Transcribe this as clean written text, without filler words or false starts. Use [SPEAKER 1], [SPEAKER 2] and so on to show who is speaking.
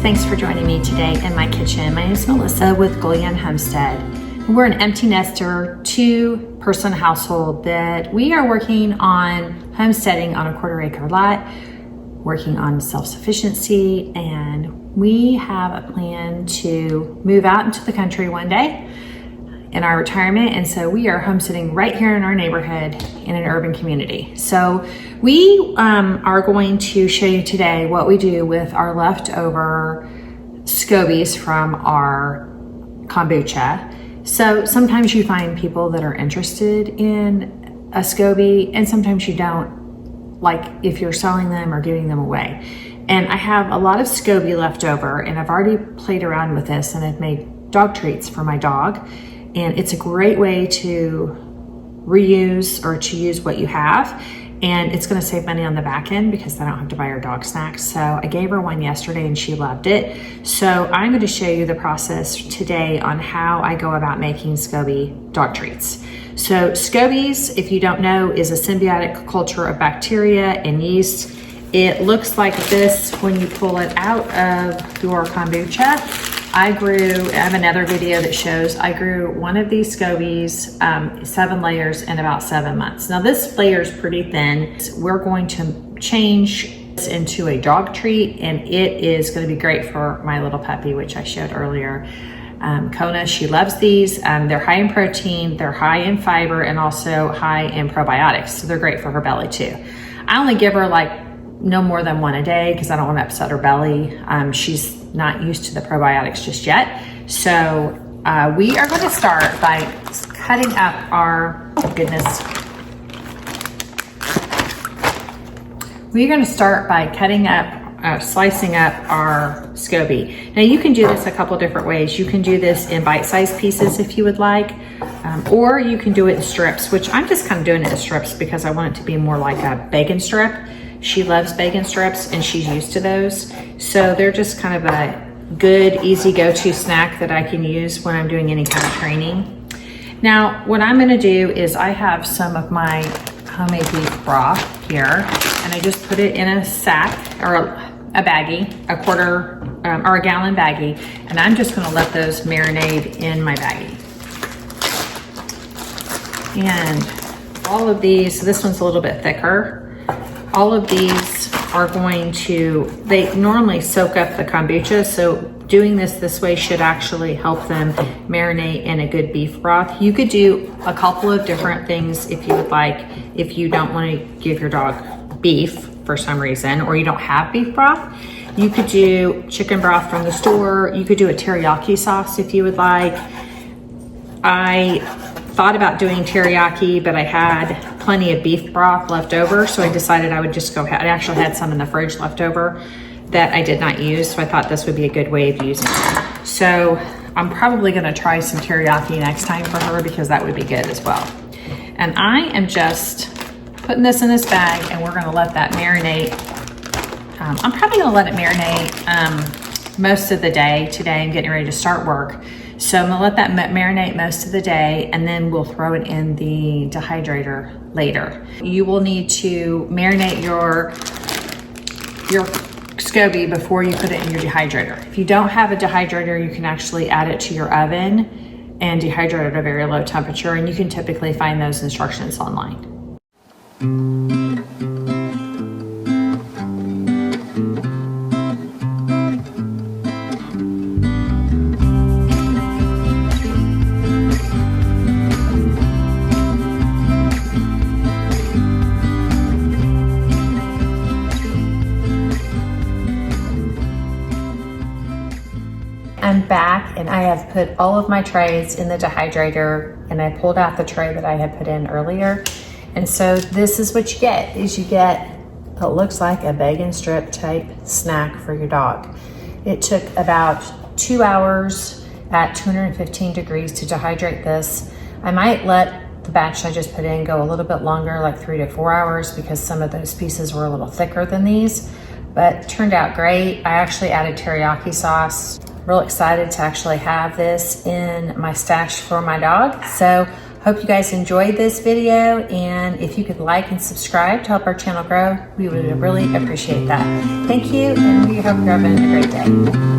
[SPEAKER 1] Thanks for joining me today in my kitchen. My name is Melissa with Gullion Homestead. We're an empty nester, 2-person household that we are working on homesteading on a 1/4 acre lot, working on self-sufficiency, and we have a plan to move out into the country one day in our retirement, and so we are homesteading right here in our neighborhood in an urban community. So we are going to show you today what we do with our leftover Scobies from our kombucha. So sometimes you find people that are interested in a Scoby and sometimes you don't, like if you're selling them or giving them away. And I have a lot of Scoby left over, and I've already played around with this and I've made dog treats for my dog. And it's a great way to reuse or to use what you have. And it's gonna save money on the back end because I don't have to buy her dog snacks. So I gave her one yesterday and she loved it. So I'm gonna show you the process today on how I go about making Scoby dog treats. So Scobies, if you don't know, is a symbiotic culture of bacteria and yeast. It looks like this when you pull it out of your kombucha. I have another video that shows I grew one of these Scobies, 7 layers in about 7 months. Now this layer is pretty thin. We're going to change this into a dog treat, and it is gonna be great for my little puppy, which I showed earlier. Kona, she loves these. They're high in protein, they're high in fiber, and also high in probiotics. So they're great for her belly too. I only give her like no more than 1 a day because I don't want to upset her belly. She's not used to the probiotics just yet. So we are going to start by cutting up our, oh goodness. We're going to start by cutting up, slicing up our Scoby. Now you can do this a couple different ways. You can do this in bite-sized pieces if you would like, or you can do it in strips, which I'm just kind of doing it in strips because I want it to be more like a bacon strip. She loves bacon strips and she's used to those. So they're just kind of a good, easy go-to snack that I can use when I'm doing any kind of training. Now, what I'm gonna do is I have some of my homemade beef broth here, and I just put it in a sack or a baggie, a 1/4 or a gallon baggie, and I'm just gonna let those marinate in my baggie. And all of these, so this one's a little bit thicker. All of these are going to, they normally soak up the kombucha, so doing this way should actually help them marinate in a good beef broth. You could do a couple of different things if you would like, if you don't want to give your dog beef for some reason, or you don't have beef broth. You could do chicken broth from the store. You could do a teriyaki sauce if you would like. I thought about doing teriyaki, but I had plenty of beef broth left over, so I decided I would just go ahead. I actually had some in the fridge left over that I did not use, so I thought this would be a good way of using it. So I'm probably gonna try some teriyaki next time for her because that would be good as well. And I am just putting this in this bag and we're gonna let that marinate. I'm probably gonna let it marinate most of the day. Today I'm getting ready to start work. So I'm gonna let that marinate most of the day, and then we'll throw it in the dehydrator later. You will need to marinate your Scoby before you put it in your dehydrator. If you don't have a dehydrator, you can actually add it to your oven and dehydrate at a very low temperature, and you can typically find those instructions online. I'm back and I have put all of my trays in the dehydrator, and I pulled out the tray that I had put in earlier. And so this is what you get, is you get what looks like a bacon strip type snack for your dog. It took about 2 hours at 215 degrees to dehydrate this. I might let the batch I just put in go a little bit longer, like 3 to 4 hours, because some of those pieces were a little thicker than these, but turned out great. I actually added teriyaki sauce. Real excited to actually have this in my stash for my dog. So hope you guys enjoyed this video, and if you could like and subscribe to help our channel grow, we would really appreciate that. Thank you, and we hope you're having a great day.